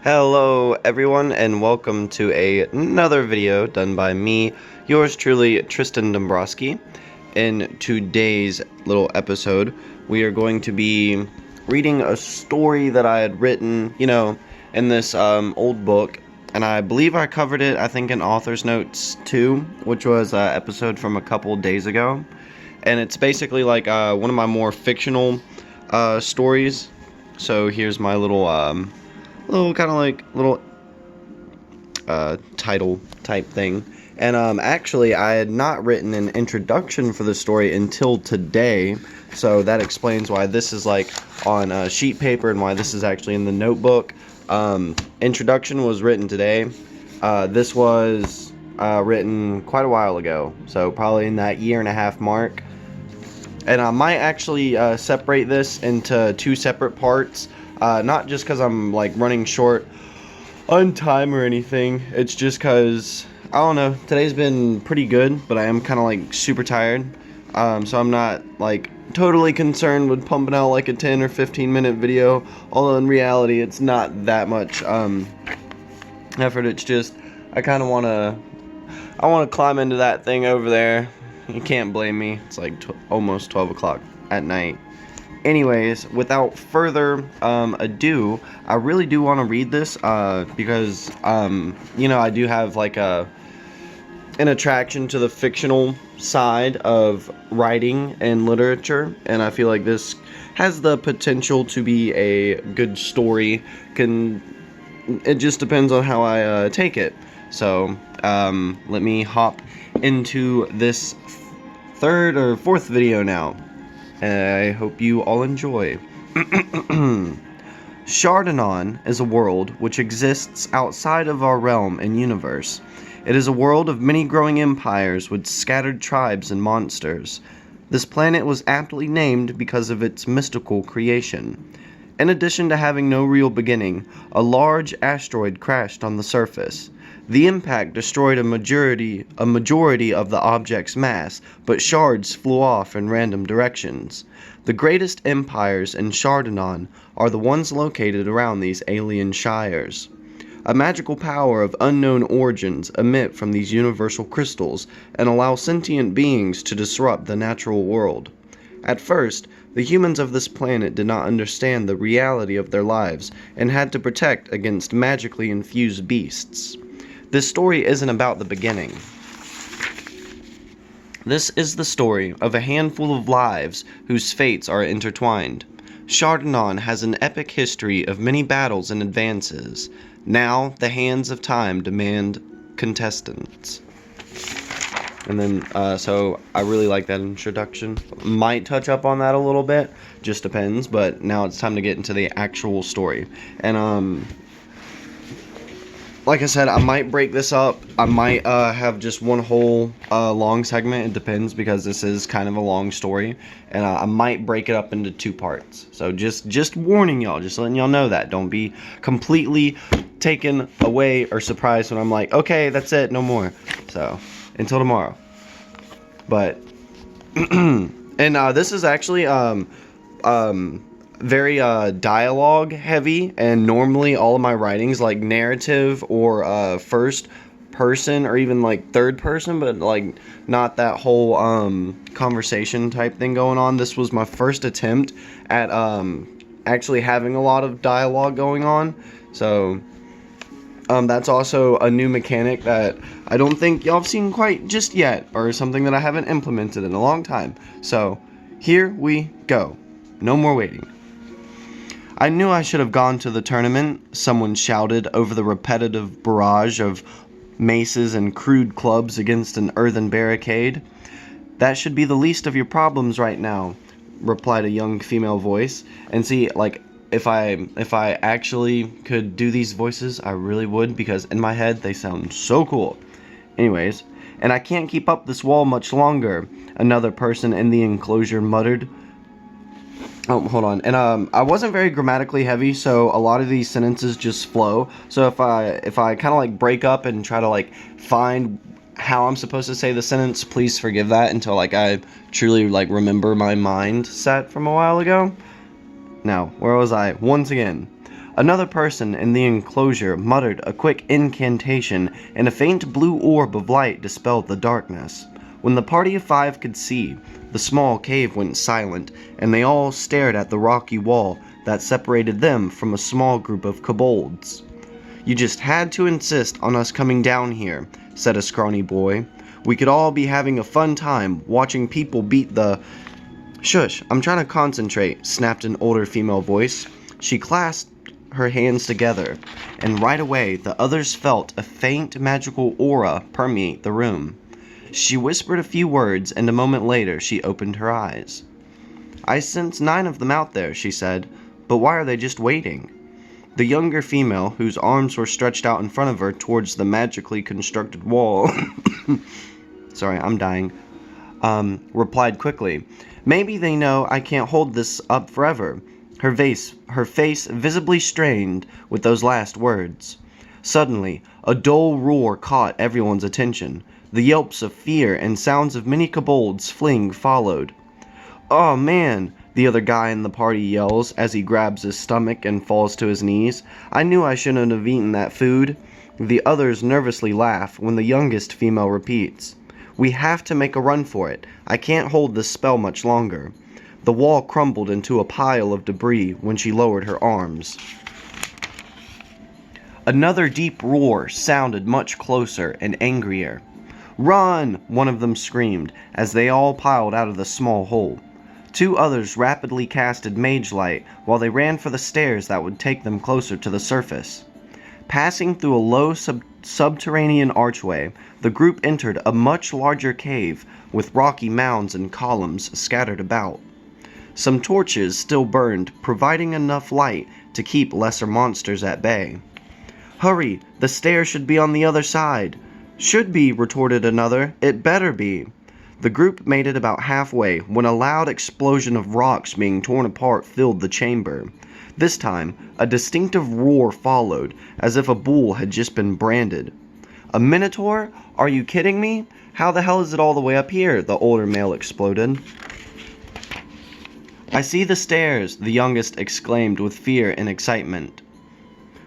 Hello everyone and welcome to another video done by me, yours truly, Tristan Dombrowski. In today's little episode, we are going to be reading a story that I had written, in this old book. And I believe I covered it, I think, in Author's Notes too, which was an episode from a couple days ago. And it's basically like one of my more fictional stories. So here's my little title type thing. And actually I had not written an introduction for the story until today, so that explains why this is like on sheet paper and why this is actually in the notebook. Introduction was written today. This was written quite a while ago, so probably in that 1.5 year mark. And I might actually separate this into 2 separate parts. Not just because I'm like running short on time or anything. It's just because, I don't know, today's been pretty good, but I am kind of like super tired. So I'm not like totally concerned with pumping out like a 10 or 15 minute video. Although in reality, it's not that much effort. It's just, I kind of want to climb into that thing over there. You can't blame me. It's like almost 12 o'clock at night. Anyways, without further ado, I really do want to read this because, I do have like an attraction to the fictional side of writing and literature, and I feel like this has the potential to be a good story. It just depends on how I take it. So, let me hop into this 3rd or 4th video now. I hope you all enjoy. Shardanon is a world which exists outside of our realm and universe. It is a world of many growing empires with scattered tribes and monsters. This planet was aptly named because of its mystical creation. In addition to having no real beginning, a large asteroid crashed on the surface. The impact destroyed a majority of the object's mass, but shards flew off in random directions. The greatest empires in Shardanon are the ones located around these alien shires. A magical power of unknown origins emit from these universal crystals and allow sentient beings to disrupt the natural world. At first, the humans of this planet did not understand the reality of their lives and had to protect against magically infused beasts. This story isn't about the beginning. This is the story of a handful of lives whose fates are intertwined. Shardanon has an epic history of many battles and advances. Now, the hands of time demand contestants. And then, so I really like that introduction. Might touch up on that a little bit, just depends, but now it's time to get into the actual story. And, like I said, I might break this up. I might have just one whole long segment. It depends, because this is kind of a long story, and I might break it up into 2 parts. So just warning y'all, just letting y'all know that. Don't be completely taken away or surprised when I'm like, okay, that's it, no more. So until tomorrow. But and this is actually very dialogue heavy, and normally all of my writings like narrative or first person or even like third person, but like not that whole conversation type thing going on. This was my first attempt at actually having a lot of dialogue going on, so that's also a new mechanic that I don't think y'all have seen quite just yet, or something that I haven't implemented in a long time. So here we go. No more waiting. I knew I should have gone to the tournament, someone shouted over the repetitive barrage of maces and crude clubs against an earthen barricade. That should be the least of your problems right now, replied a young female voice. And see, like, if I actually could do these voices, I really would, because in my head they sound so cool. Anyways, and I can't keep up this wall much longer, another person in the enclosure muttered. Oh, hold on. And I wasn't very grammatically heavy, so a lot of these sentences just flow. So if I kind of like break up and try to like find how I'm supposed to say the sentence, please forgive that until like I truly like remember my mindset from a while ago. Now, where was I? Once again, Another person in the enclosure muttered a quick incantation, and a faint blue orb of light dispelled the darkness. When the party of 5 could see, the small cave went silent, and they all stared at the rocky wall that separated them from a small group of kobolds. "You just had to insist on us coming down here," said a scrawny boy. "We could all be having a fun time watching people beat the—" "Shush, I'm trying to concentrate," snapped an older female voice. She clasped her hands together, and right away the others felt a faint magical aura permeate the room. She whispered a few words, and a moment later she opened her eyes. "I sense 9 of them out there," she said, "but why are they just waiting?" The younger female, whose arms were stretched out in front of her towards the magically constructed wall sorry, I'm dying, replied quickly, "Maybe they know I can't hold this up forever." Her face visibly strained with those last words. Suddenly, a dull roar caught everyone's attention. The yelps of fear and sounds of many kobolds fleeing followed. "Oh man," the other guy in the party yells as he grabs his stomach and falls to his knees. "I knew I shouldn't have eaten that food." The others nervously laugh when the youngest female repeats, "We have to make a run for it. I can't hold this spell much longer." The wall crumbled into a pile of debris when she lowered her arms. Another deep roar sounded much closer and angrier. "Run!" one of them screamed as they all piled out of the small hole. 2 others rapidly casted Mage Light while they ran for the stairs that would take them closer to the surface. Passing through a low subterranean archway, the group entered a much larger cave with rocky mounds and columns scattered about. Some torches still burned, providing enough light to keep lesser monsters at bay. "Hurry! The stairs should be on the other side." "Should be," retorted another. "It better be." The group made it about halfway when a loud explosion of rocks being torn apart filled the chamber. This time, a distinctive roar followed, as if a bull had just been branded. "A minotaur? Are you kidding me? How the hell is it all the way up here?" the older male exploded. "I see the stairs," the youngest exclaimed with fear and excitement.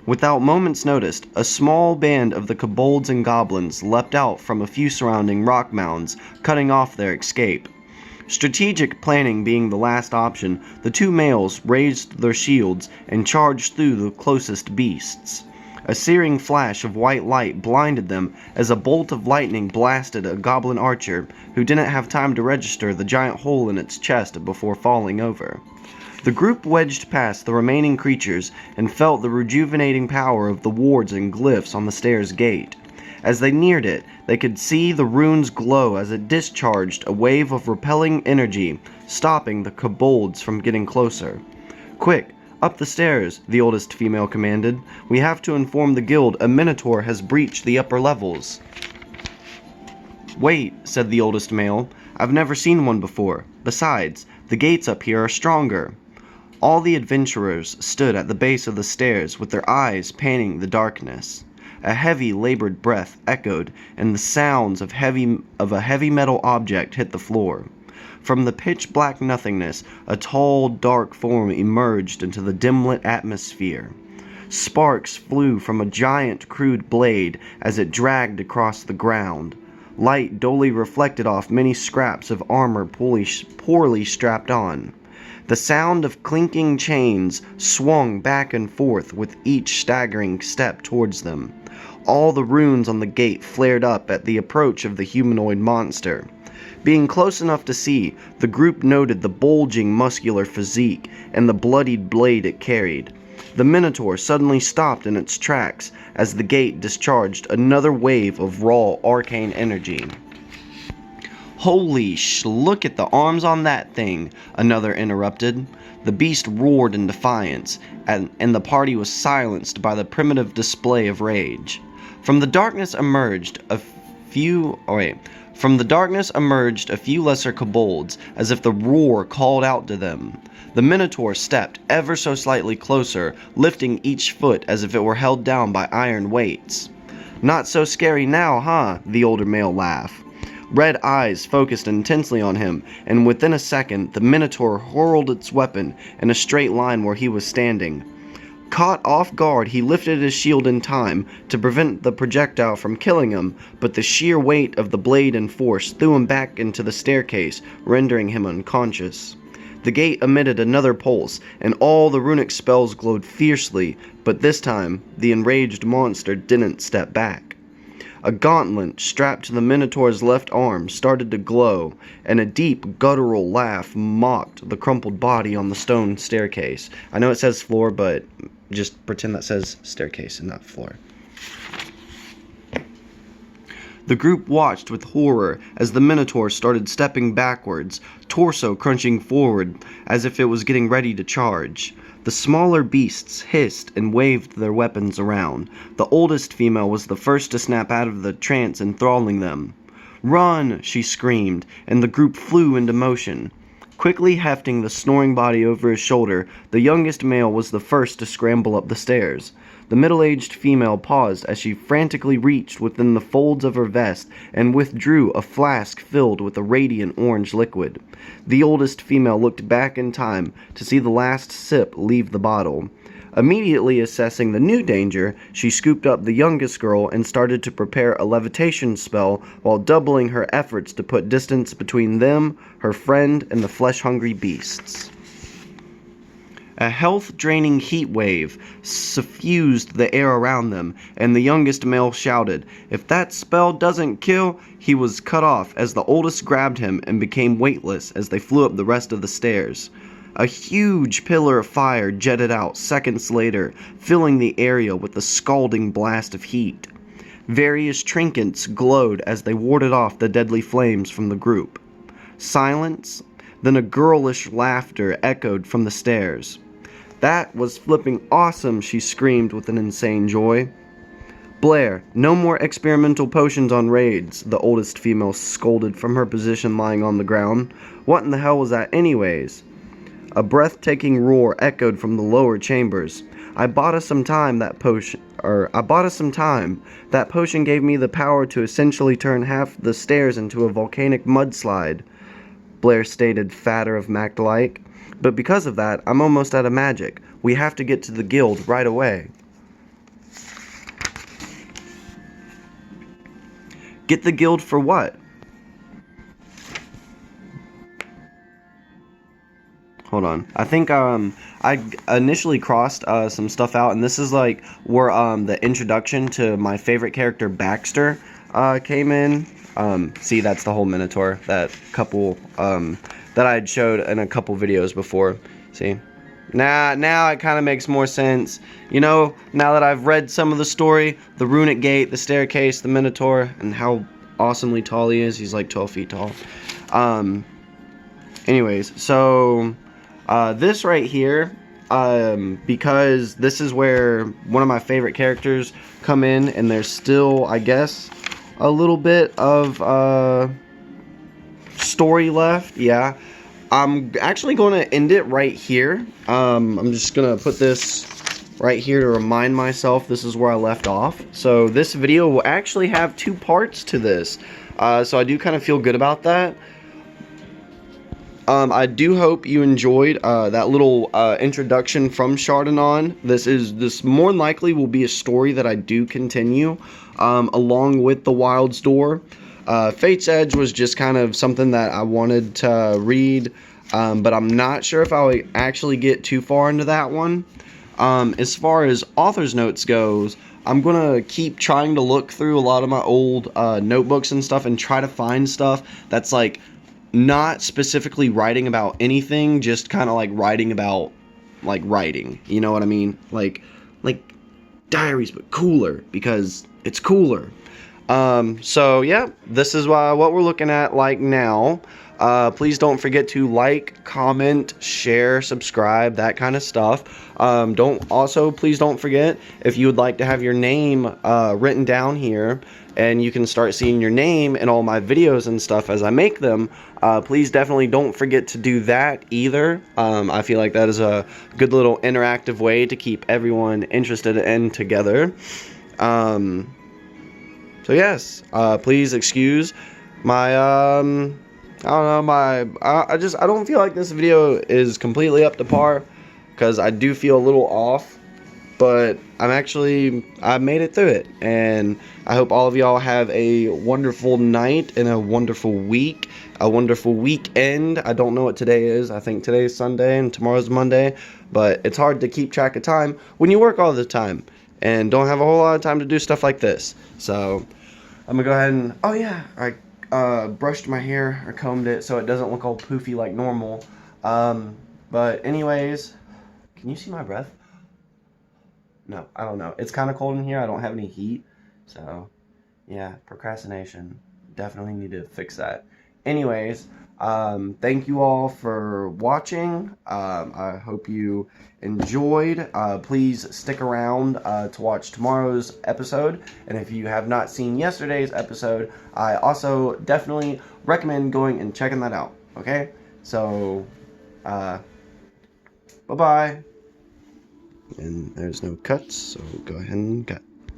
Without moment's notice, a small band of the kobolds and goblins leapt out from a few surrounding rock mounds, cutting off their escape. Strategic planning being the last option, the 2 males raised their shields and charged through the closest beasts. A searing flash of white light blinded them as a bolt of lightning blasted a goblin archer who didn't have time to register the giant hole in its chest before falling over. The group wedged past the remaining creatures and felt the rejuvenating power of the wards and glyphs on the stairs gate. As they neared it, they could see the runes glow as it discharged a wave of repelling energy, stopping the kobolds from getting closer. "Quick! Up the stairs," the oldest female commanded. "We have to inform the guild a minotaur has breached the upper levels." "Wait," said the oldest male. "I've never seen one before. Besides, the gates up here are stronger." All the adventurers stood at the base of the stairs with their eyes panning the darkness. A heavy, labored breath echoed, and the sounds of a heavy metal object hit the floor. From the pitch-black nothingness, a tall, dark form emerged into the dim-lit atmosphere. Sparks flew from a giant, crude blade as it dragged across the ground. Light dully reflected off many scraps of armor poorly strapped on. The sound of clinking chains swung back and forth with each staggering step towards them. All the runes on the gate flared up at the approach of the humanoid monster. Being close enough to see, the group noted the bulging muscular physique and the bloodied blade it carried. The minotaur suddenly stopped in its tracks as the gate discharged another wave of raw arcane energy. "Holy look at the arms on that thing," another interrupted. The beast roared in defiance, and the party was silenced by the primitive display of rage. From the darkness emerged a few lesser kobolds, as if the roar called out to them. The minotaur stepped ever so slightly closer, lifting each foot as if it were held down by iron weights. "Not so scary now, huh?" the older male laughed. Red eyes focused intensely on him, and within a second, the minotaur hurled its weapon in a straight line where he was standing. Caught off guard, he lifted his shield in time to prevent the projectile from killing him, but the sheer weight of the blade and force threw him back into the staircase, rendering him unconscious. The gate emitted another pulse, and all the runic spells glowed fiercely, but this time, the enraged monster didn't step back. A gauntlet strapped to the Minotaur's left arm started to glow, and a deep, guttural laugh mocked the crumpled body on the stone staircase. I know it says floor, but just pretend that says staircase and not floor. The group watched with horror as the Minotaur started stepping backwards, torso crunching forward as if it was getting ready to charge. The smaller beasts hissed and waved their weapons around. The oldest female was the first to snap out of the trance enthralling them. "Run!" she screamed, and the group flew into motion. Quickly hefting the snoring body over his shoulder, the youngest male was the first to scramble up the stairs. The middle-aged female paused as she frantically reached within the folds of her vest and withdrew a flask filled with a radiant orange liquid. The oldest female looked back in time to see the last sip leave the bottle. Immediately assessing the new danger, she scooped up the youngest girl and started to prepare a levitation spell while doubling her efforts to put distance between them, her friend, and the flesh-hungry beasts. A health-draining heat wave suffused the air around them, and the youngest male shouted, "If that spell doesn't kill," he was cut off as the oldest grabbed him and became weightless as they flew up the rest of the stairs. A huge pillar of fire jetted out seconds later, filling the area with a scalding blast of heat. Various trinkets glowed as they warded off the deadly flames from the group. Silence, then a girlish laughter echoed from the stairs. "That was flipping awesome," she screamed with an insane joy. "Blair, no more experimental potions on raids," the oldest female scolded from her position lying on the ground. "What in the hell was that anyways?" A breathtaking roar echoed from the lower chambers. I bought us some time. That potion gave me the power to essentially turn half the stairs into a volcanic mudslide," Blair stated, fatter of Mac-like. "But because of that, I'm almost out of magic. We have to get to the guild right away." "Get the guild for what?" Hold on. I think I initially crossed some stuff out, and this is like where the introduction to my favorite character Baxter came in. See, that's the whole Minotaur, that couple that I had showed in a couple videos before. See, now it kind of makes more sense. You know, now that I've read some of the story, the runic gate, the staircase, the Minotaur, and how awesomely tall he is. He's like 12 feet tall. Anyways, so this right here, because this is where one of my favorite characters come in, and there's still, I guess, a little bit of story left. Yeah, I'm actually going to end it right here. I'm just going to put this right here to remind myself this is where I left off. So this video will actually have 2 parts to this. So I do kind of feel good about that. I do hope you enjoyed that little introduction from Shardanon. This more than likely will be a story that I do continue along with the Wild's Door. Fate's Edge was just kind of something that I wanted to read, but I'm not sure if I'll actually get too far into that one. As far as author's notes goes, I'm gonna keep trying to look through a lot of my old notebooks and stuff and try to find stuff that's like not specifically writing about anything, just kind of like writing about like writing, you know what I mean, like diaries, but cooler, because it's cooler. So yeah, this is what we're looking at like now. Please don't forget to like, comment, share, subscribe, that kind of stuff. Please don't forget, if you would like to have your name written down here, and you can start seeing your name in all my videos and stuff as I make them, please definitely don't forget to do that either. I feel like that is a good little interactive way to keep everyone interested and together. So yes, please excuse my I don't know, I don't feel like this video is completely up to par, because I do feel a little off. but I made it through it, and I hope all of y'all have a wonderful night and a wonderful week, a wonderful weekend. I don't know what today is. I think today is Sunday and tomorrow's Monday, but it's hard to keep track of time when you work all the time and don't have a whole lot of time to do stuff like this. So I'm gonna go ahead and, oh yeah, I brushed my hair or combed it so it doesn't look all poofy like normal. But anyways, can you see my breath? No, I don't know. It's kind of cold in here. I don't have any heat. So, yeah, procrastination. Definitely need to fix that. Anyways, thank you all for watching. I hope you enjoyed. Please stick around to watch tomorrow's episode. And if you have not seen yesterday's episode, I also definitely recommend going and checking that out. Okay? So, bye-bye. And there's no cuts, so go ahead and cut.